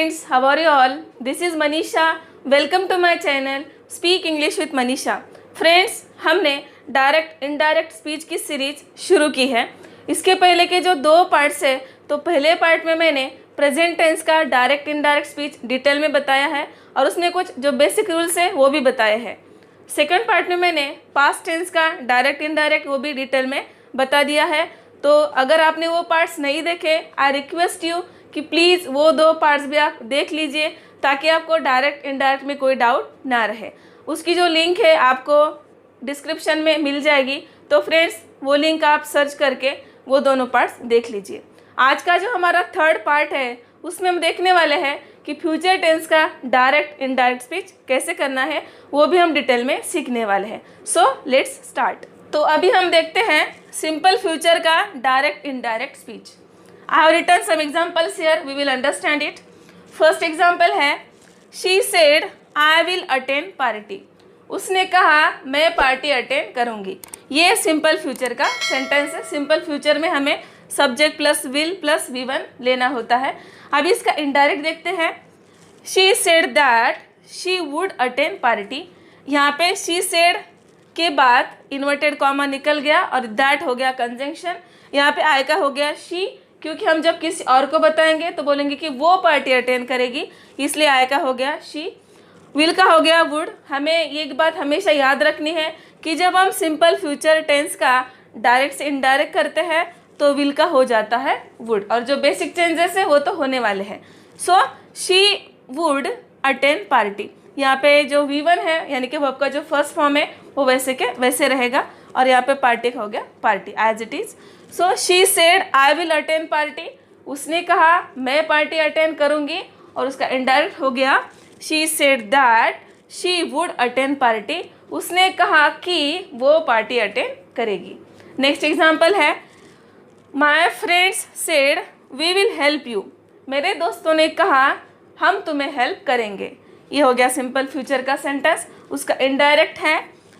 friends, how are you all? This is Manisha. Welcome to my channel Speak English with Manisha. Friends, हमने direct indirect speech की series शुरू की है। इसके पहले के जो दो पार्ट्स है, तो पहले पार्ट में मैंने प्रेजेंट टेंस का डायरेक्ट इनडायरेक्ट स्पीच डिटेल में बताया है और उसमें कुछ जो बेसिक रूल्स है वो भी बताए हैं। सेकंड पार्ट में मैंने पास्ट टेंस का डायरेक्ट इनडायरेक्ट वो भी डिटेल में बता दिया है। तो अगर आपने वो पार्ट्स नहीं देखे, आई रिक्वेस्ट यू कि प्लीज़ वो दो पार्ट्स भी आप देख लीजिए ताकि आपको डायरेक्ट इनडायरेक्ट में कोई डाउट ना रहे। उसकी जो लिंक है आपको डिस्क्रिप्शन में मिल जाएगी, तो फ्रेंड्स वो लिंक आप सर्च करके वो दोनों पार्ट्स देख लीजिए। आज का जो हमारा थर्ड पार्ट है उसमें हम देखने वाले हैं कि फ्यूचर टेंस का डायरेक्ट इनडायरेक्ट स्पीच कैसे करना है, वो भी हम डिटेल में सीखने वाले हैं। So let's start. तो अभी हम देखते हैं सिंपल फ्यूचर का direct indirect speech. I have written some examples here, we will understand it. First example है, she said I will attend party. उसने कहा मैं पार्टी अटेंड करूंगी। ये सिंपल फ्यूचर का सेंटेंस है। सिंपल फ्यूचर में हमें subject plus will plus V1 लेना होता है। अभी इसका इनडायरेक्ट देखते हैं। She said that she would attend party. यहाँ पे शी सेड के बाद इन्वर्टेड कॉमा निकल गया और दैट हो गया कंजंक्शन। यहाँ पे आई का हो गया शी, क्योंकि हम जब किसी और को बताएंगे तो बोलेंगे कि वो पार्टी अटेंड करेगी, इसलिए आई का हो गया शी। विल का हो गया वुड। हमें एक बात हमेशा याद रखनी है कि जब हम सिंपल फ्यूचर टेंस का डायरेक्ट से इनडायरेक्ट करते हैं तो विल का हो जाता है वुड, और जो बेसिक चेंजेस है वो तो होने वाले हैं। So she would attend party. यहाँ पे जो V1 है यानी कि वर्ब का जो फर्स्ट फॉर्म है वो वैसे के वैसे रहेगा, और यहाँ पे पार्टी हो गया party as it is. So she said I will attend party. उसने कहा मैं पार्टी अटेंड करूँगी, और उसका इनडायरेक्ट हो गया she said that she would attend party. उसने कहा कि वो पार्टी अटेंड करेगी। नेक्स्ट एग्जाम्पल है, my friends said we will help you. मेरे दोस्तों ने कहा हम तुम्हें हेल्प करेंगे। ये हो गया सिंपल फ्यूचर का सेंटेंस। उसका इनडायरेक्ट है,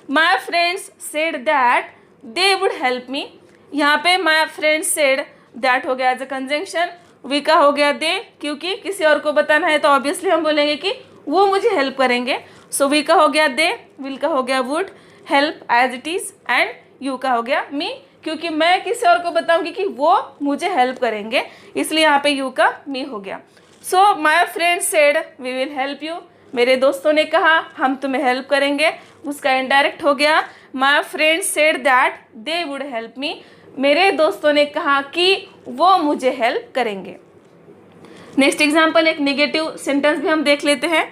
my friends said that they would help मी। यहाँ पे माई फ्रेंड्स सेड दैट हो गया एज अ कंजंक्शन। वी का हो गया दे, क्योंकि किसी और को बताना है तो ऑब्वियसली हम बोलेंगे कि वो मुझे हेल्प करेंगे। सो वी का हो गया दे, विल का हो गया would, help as it is, and you का हो गया मी, क्योंकि मैं किसी और को बताऊंगी कि वो मुझे हेल्प करेंगे, इसलिए यहाँ पे यू का मी हो गया। So my friend said we will help you. मेरे दोस्तों ने कहा हम तुम्हें हेल्प करेंगे। उसका इनडायरेक्ट हो गया, my friend said that they would help me. मेरे दोस्तों ने कहा कि वो मुझे हेल्प करेंगे। नेक्स्ट एग्जाम्पल, एक नेगेटिव सेंटेंस भी हम देख लेते हैं।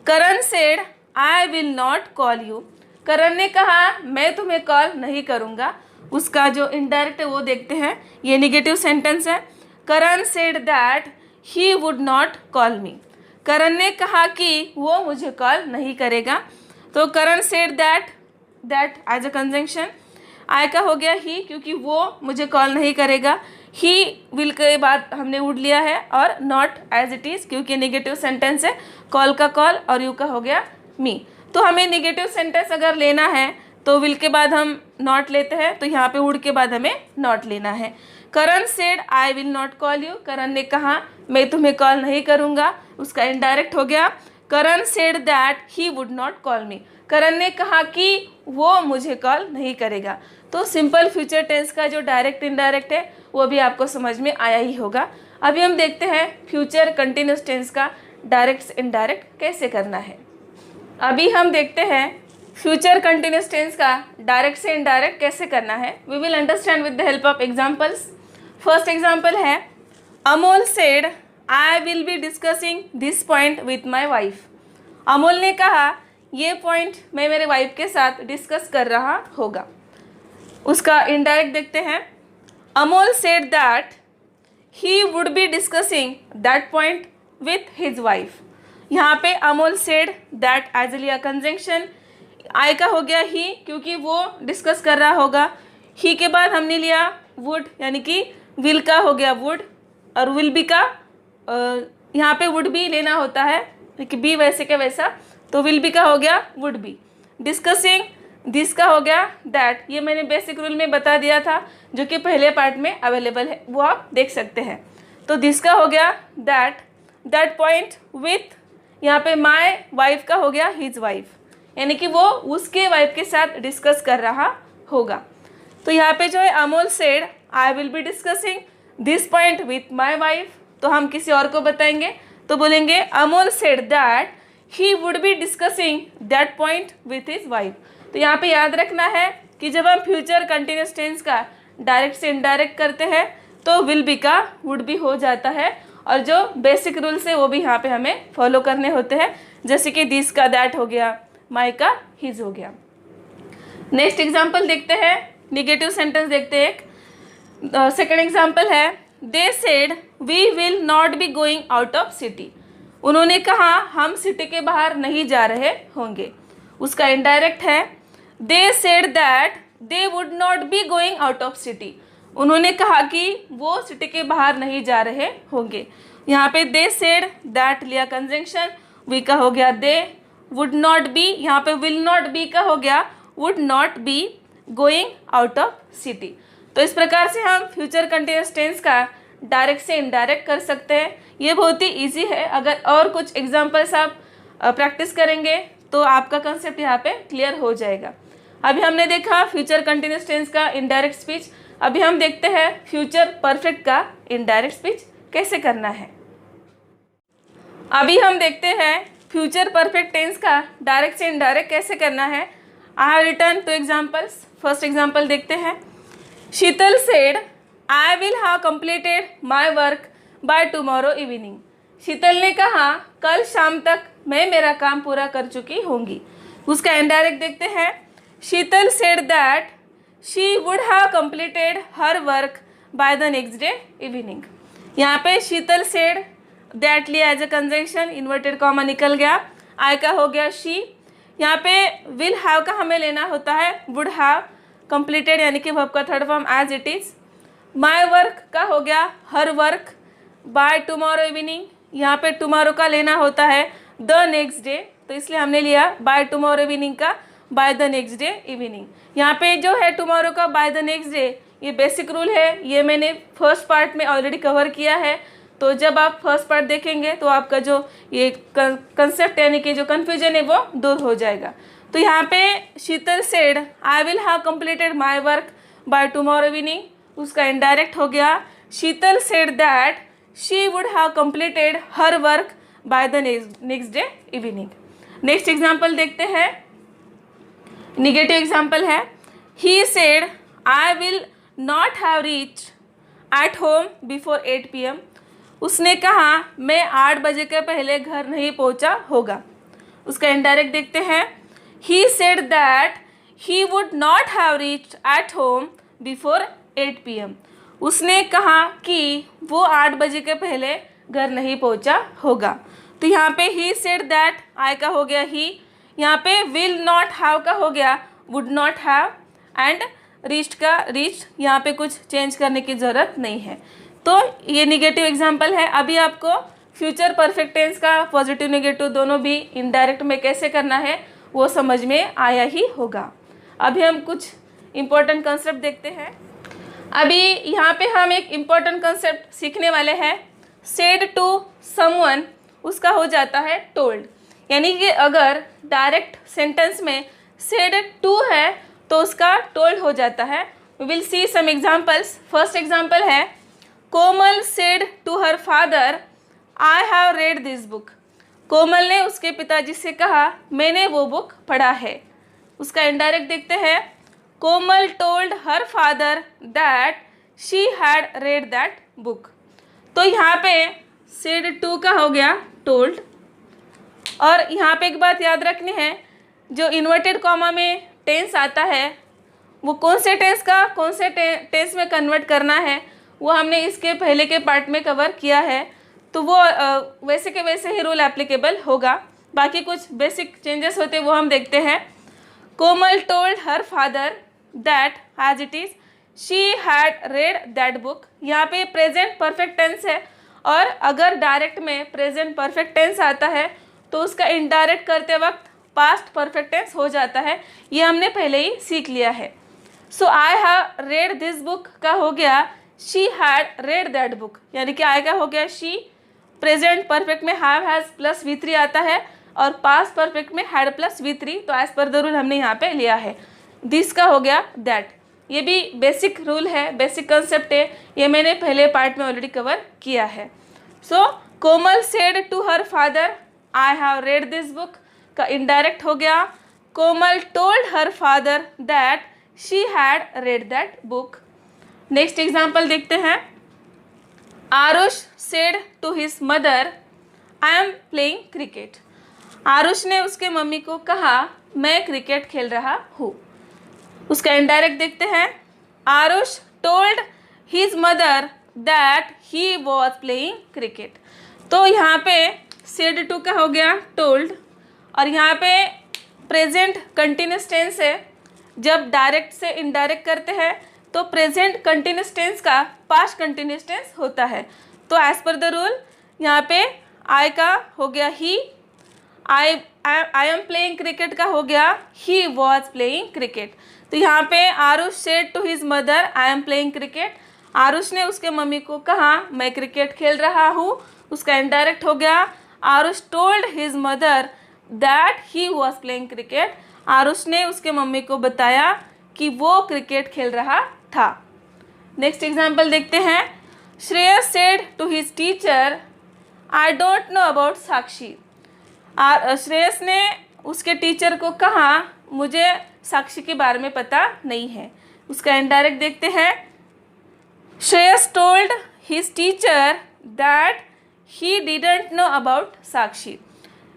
Karan said I will not call you. Karan ने कहा मैं तुम्हें कॉल नहीं करूँगा। उसका जो इनडायरेक्ट है वो देखते हैं। ये नेगेटिव सेंटेंस है। Karan said that he would not call me. Karan ने कहा कि वो मुझे कॉल नहीं करेगा। तो Karan said that as a conjunction. I का हो गया ही, क्योंकि वो मुझे कॉल नहीं करेगा। ही विल के बाद हमने वुड लिया है, और नॉट एज इट इज़, क्योंकि नेगेटिव सेंटेंस है। कॉल का कॉल और यू का हो गया मी। तो हमें नेगेटिव सेंटेंस अगर लेना है तो विल के बाद हम नॉट लेते हैं, तो यहाँ पे वुड के बाद हमें नॉट लेना है। Karan said I will not call you. Karan ने कहा मैं तुम्हें कॉल नहीं करूँगा। उसका इनडायरेक्ट हो गया, Karan said that he would not call me. Karan ने कहा कि वो मुझे कॉल नहीं करेगा। तो सिंपल फ्यूचर टेंस का जो डायरेक्ट इनडायरेक्ट है वो भी आपको समझ में आया ही होगा। अभी हम देखते हैं फ्यूचर कंटिन्यूस टेंस का डायरेक्ट से इनडायरेक्ट कैसे करना है। अभी हम देखते हैं फ्यूचर कंटिन्यूस टेंस का डायरेक्ट से इनडायरेक्ट कैसे करना है। We will understand with the help of examples. First example है, Amol said I will be discussing this point with my wife. Amol ने कहा ये पॉइंट मैं मेरे वाइफ के साथ डिस्कस कर रहा होगा। उसका इनडायरेक्ट देखते हैं, Amol said that he would be discussing that point with his wife. यहाँ पे अमोल सेड दैट एज लिया कंजंक्शन। आई का हो गया ही, क्योंकि वो डिस्कस कर रहा होगा। ही के बाद हमने लिया वुड, यानी कि विल का हो गया वुड, और विल बी का यहाँ पे वुड बी लेना होता है, कि बी वैसे के वैसा, तो विल बी का हो गया वुड बी। डिस्कसिंग दिस का हो गया दैट। ये मैंने बेसिक रूल में बता दिया था, जो कि पहले पार्ट में अवेलेबल है, वो आप देख सकते हैं। तो दिस का हो गया दैट, दैट पॉइंट विथ, यहाँ पे माई वाइफ का हो गया हिज वाइफ, यानी कि वो उसके वाइफ के साथ डिस्कस कर रहा होगा। तो यहाँ पे जो है Amol said I will be discussing this point with my wife, तो हम किसी और को बताएंगे तो बोलेंगे Amol said that he would be discussing that point with his wife. तो यहाँ पे याद रखना है कि जब हम फ्यूचर कंटिन्यूस टेंस का डायरेक्ट से इनडायरेक्ट करते हैं तो विल बी का वुड बी हो जाता है, और जो बेसिक रूल्स है वो भी यहाँ पे हमें फॉलो करने होते हैं, जैसे कि दिस का दैट हो गया, माई का हिज हो गया। नेक्स्ट एग्जाम्पल देखते हैं, निगेटिव सेंटेंस देखते हैं एक। सेकेंड एग्जाम्पल है they said we will not be going out of city. उन्होंने कहा हम सिटी के बाहर नहीं जा रहे होंगे। उसका इनडायरेक्ट है they said that they would not be going out of city. उन्होंने कहा कि वो सिटी के बाहर नहीं जा रहे होंगे। यहाँ पे दे सेड दैट लिया कंजंक्शन, वी का हो गया दे, वुड नॉट बी, यहाँ पे विल नॉट बी का हो गया would not be going out of city. तो इस प्रकार से हम फ्यूचर कंटिन्यूअस टेंस का डायरेक्ट से इनडायरेक्ट कर सकते हैं। ये बहुत ही इजी है। अगर और कुछ एग्जांपल्स आप प्रैक्टिस करेंगे तो आपका कंसेप्ट यहाँ पे क्लियर हो जाएगा। अभी हमने देखा फ्यूचर कंटिन्यूअस टेंस का इनडायरेक्ट स्पीच, अभी हम देखते हैं फ्यूचर परफेक्ट का इनडायरेक्ट स्पीच कैसे करना है। अभी हम देखते हैं फ्यूचर परफेक्ट टेंस का डायरेक्ट से इनडायरेक्ट कैसे करना है। I have written 2 examples. First example देखते हैं। Sheetal said I will have completed my work by tomorrow evening. Sheetal ने कहा कल शाम तक मैं मेरा काम पूरा कर चुकी होंगी। उसका इनडायरेक्ट देखते हैं। Sheetal said that she would have completed her work by the next day evening. यहाँ पे शीतल सेड दैट लिया as a conjunction, inverted comma निकल गया, आई का हो गया शी। यहाँ पे विल हैव का हमें लेना होता है वुड हैव कंप्लीटेड, यानी कि वर्ब का third form as it is. My work का हो गया her work by tomorrow evening, यहाँ पे टुमारो का लेना होता है द नेक्स्ट डे, तो इसलिए हमने लिया बाय टुमारो इवनिंग का bye the next day evening. यहाँ पे जो है टुमारो का बाय द नेक्स्ट डे, ये बेसिक रूल है, ये मैंने फर्स्ट पार्ट में ऑलरेडी कवर किया है। तो जब आप फर्स्ट पार्ट देखेंगे तो आपका जो ये कंसेप्ट यानी कि जो कन्फ्यूजन है वो दूर हो जाएगा। तो यहाँ पे Sheetal said I will have completed my work by tomorrow evening, उसका इनडायरेक्ट हो गया Sheetal said that she would have completed her work by the next day evening. Next example देखते हैं, निगेटिव एग्जाम्पल है। He said I will not have reach at home before 8 PM। उसने कहा मैं 8 बजे के पहले घर नहीं पहुंचा होगा। उसका इनडायरेक्ट देखते हैं। He said that he would not have reached eight home before 8 PM। उसने कहा कि वो 8 बजे के पहले घर नहीं पहुंचा होगा। तो यहाँ पे ही सेड दैट, आई का हो गया ही, यहाँ पे विल नॉट हैव का हो गया would not have, and reached का रीच्ड, यहाँ पे कुछ चेंज करने की ज़रूरत नहीं है। तो ये निगेटिव एग्जाम्पल है। अभी आपको फ्यूचर परफेक्ट टेंस का पॉजिटिव नेगेटिव दोनों भी इनडायरेक्ट में कैसे करना है वो समझ में आया ही होगा। अभी हम कुछ इम्पोर्टेंट कंसेप्ट देखते हैं। अभी यहाँ पे हम एक इम्पोर्टेंट कंसेप्ट सीखने वाले हैं। सेड टू समवन, उसका हो जाता है टोल्ड, यानी कि अगर डायरेक्ट सेंटेंस में सेड टू है तो उसका टोल्ड हो जाता है। We will see some examples. First example है Komal said to her father I have read this book. Komal ने उसके पिताजी से कहा मैंने वो बुक पढ़ा है। उसका इनडायरेक्ट देखते हैं। Komal told her father that she had read that book. तो यहाँ पे सेड टू का हो गया टोल्ड। और यहाँ पे एक बात याद रखनी है, जो इन्वर्टेड कॉमा में टेंस आता है वो कौन से टेंस का कौन से टेंस में कन्वर्ट करना है वो हमने इसके पहले के पार्ट में कवर किया है। तो वो वैसे के वैसे ही रूल एप्लीकेबल होगा। बाकी कुछ बेसिक चेंजेस होते वो हम देखते हैं। Komal told her father that as it is she had read that book. यहाँ पे प्रेजेंट परफेक्ट टेंस है, और अगर डायरेक्ट में प्रेजेंट परफेक्ट टेंस आता है तो उसका इनडायरेक्ट करते वक्त पास्ट परफेक्ट टेंस हो जाता है। ये हमने पहले ही सीख लिया है। So I have read this book का हो गया she had read that book, यानी कि आई का हो गया शी, प्रेजेंट परफेक्ट में हैव हैज़ प्लस V3 आता है और पास्ट परफेक्ट में हैड प्लस V3, तो एज पर द रूल हमने यहाँ पे लिया है। दिस का हो गया दैट, ये भी बेसिक रूल है, बेसिक कंसेप्ट है, ये मैंने पहले पार्ट में ऑलरेडी कवर किया है। So Komal said to her father I have read this book का इनडायरेक्ट हो गया Komal told her father that she had read that book. Next example देखते हैं। Aarush said to his mother I am playing cricket. Aarush ने उसके mummy को कहा मैं क्रिकेट खेल रहा हूँ। उसका इनडायरेक्ट देखते हैं। Aarush told his mother that he was playing cricket. तो यहाँ पे सेड टू का हो गया टोल्ड, और यहाँ पे प्रेजेंट कंटिन्यूस टेंस है। जब डायरेक्ट से इनडायरेक्ट करते हैं तो प्रेजेंट कंटिन्यूस टेंस का पास्ट कंटिन्यूस टेंस होता है। तो एज पर द रूल यहाँ पे आई का हो गया ही, आई एम प्लेइंग क्रिकेट का हो गया ही वॉज प्लेइंग क्रिकेट। तो यहाँ पे Aarush said to his mother I am playing cricket, Aarush ने उसके मम्मी को कहा मैं क्रिकेट खेल रहा हूँ। उसका इनडायरेक्ट हो गया Aarush told his mother that he was playing cricket, Aarush ने उसके मम्मी को बताया कि वो क्रिकेट खेल रहा था। नेक्स्ट एग्जाम्पल देखते हैं। Shreyas said to his teacher I don't know about Sakshi. Shreyas ने उसके टीचर को कहा मुझे साक्षी के बारे में पता नहीं है। उसका इनडायरेक्ट देखते हैं। Shreyas told his teacher that he didn't know about Sakshi.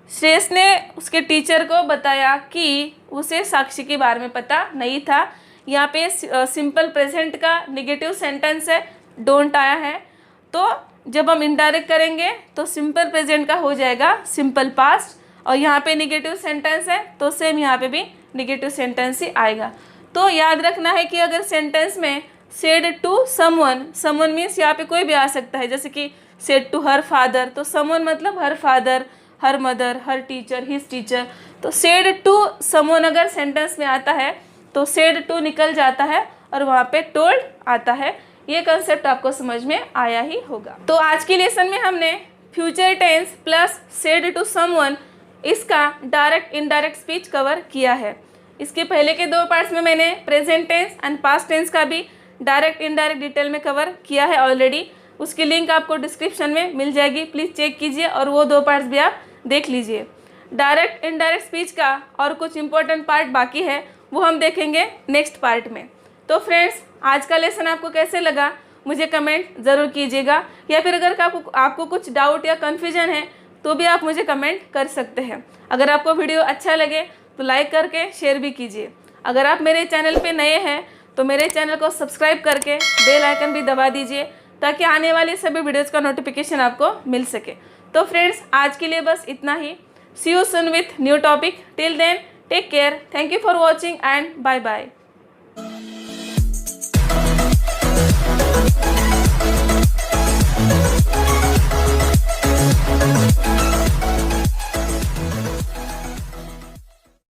Shreyas ने उसके टीचर को बताया कि उसे साक्षी के बारे में पता नहीं था। यहाँ पे सिंपल प्रेजेंट का नेगेटिव सेंटेंस है, डोंट आया है, तो जब हम इनडायरेक्ट करेंगे तो सिंपल प्रेजेंट का हो जाएगा सिंपल पास्ट, और यहाँ पे नेगेटिव सेंटेंस है तो सेम यहाँ पे भी नेगेटिव सेंटेंस ही आएगा। तो याद रखना है कि अगर सेंटेंस में said to someone, someone means यहाँ पे कोई भी आ सकता है, जैसे कि सेड टू हर फादर, तो समवन मतलब her father, her mother, her teacher, his teacher. तो सेड टू समवन अगर सेंटेंस में आता है तो सेड टू निकल जाता है और वहाँ पे टोल्ड आता है। ये कंसेप्ट आपको समझ में आया ही होगा। तो आज की लेसन में हमने future tense plus said to someone इसका डायरेक्ट इनडायरेक्ट स्पीच कवर किया है। इसके पहले के दो पार्ट्स में मैंने present tense and past tense का भी डायरेक्ट इनडायरेक्ट डिटेल में कवर किया है ऑलरेडी। उसकी लिंक आपको डिस्क्रिप्शन में मिल जाएगी, प्लीज़ चेक कीजिए और वो दो पार्ट्स भी आप देख लीजिए। डायरेक्ट इनडायरेक्ट स्पीच का और कुछ इंपॉर्टेंट पार्ट बाकी है, वो हम देखेंगे नेक्स्ट पार्ट में। तो फ्रेंड्स, आज का लेसन आपको कैसे लगा मुझे कमेंट ज़रूर कीजिएगा, या फिर अगर आपको कुछ डाउट या कन्फ्यूजन है तो भी आप मुझे कमेंट कर सकते हैं। अगर आपको वीडियो अच्छा लगे तो लाइक करके शेयर भी कीजिए। अगर आप मेरे चैनल पे नए हैं तो मेरे चैनल को सब्सक्राइब करके बेल आइकन भी दबा दीजिए, ताकि आने वाली सभी वीडियोज़ का नोटिफिकेशन आपको मिल सके। तो फ्रेंड्स, आज के लिए बस इतना ही। See you soon with new topic. Till then take care. Thank you for watching and bye bye.